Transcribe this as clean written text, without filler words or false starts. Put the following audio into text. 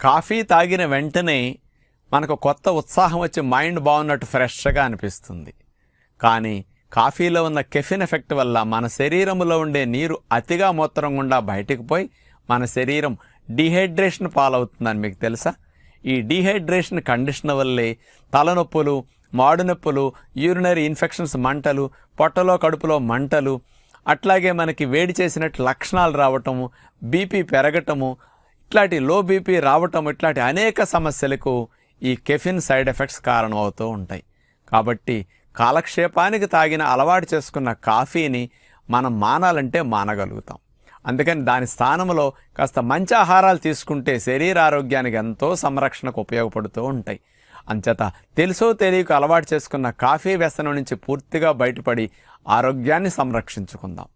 Coffee తాగిన వెంటనే మనకు కొత్త ఉత్సాహం వచ్చి మైండ్ బాగున్నట్టు ఫ్రెష్గా అనిపిస్తుంది. కానీ కాఫీలో ఉన్న కెఫిన్ ఎఫెక్ట్ వల్ల మన శరీరంలో ఉండే నీరు అతిగా మూత్రం గుండా బయటకు పోయి మన శరీరం డీహైడ్రేషన్ పాలవుతుందని మీకు తెలుసా? ఈ డీహైడ్రేషన్ కండిషన్ వల్లే తలనొప్పులు, మాడు నొప్పులు, యూరినరీ ఇన్ఫెక్షన్స్, మంటలు, పొట్టలో కడుపులో మంటలు, అట్లాగే మనకి వేడి చేసినట్టు లక్షణాలు రావటము, బీపీ పెరగటము, ఇట్లాంటి లో బీపీ రావటం, ఇట్లాంటి అనేక సమస్యలకు ఈ కెఫిన్ సైడ్ ఎఫెక్ట్స్ కారణం అవుతూ ఉంటాయి. కాబట్టి కాలక్షేపానికి తాగిన అలవాటు చేసుకున్న కాఫీని మనం మానాలంటే మానగలుగుతాం. అందుకని దాని స్థానంలో కాస్త మంచి ఆహారాలు తీసుకుంటే శరీర ఆరోగ్యానికి ఎంతో సంరక్షణకు ఉపయోగపడుతూ ఉంటాయి. అంచేత తెలుసో తెలియక అలవాటు చేసుకున్న కాఫీ వ్యసనం నుంచి పూర్తిగా బయటపడి ఆరోగ్యాన్ని సంరక్షించుకుందాం.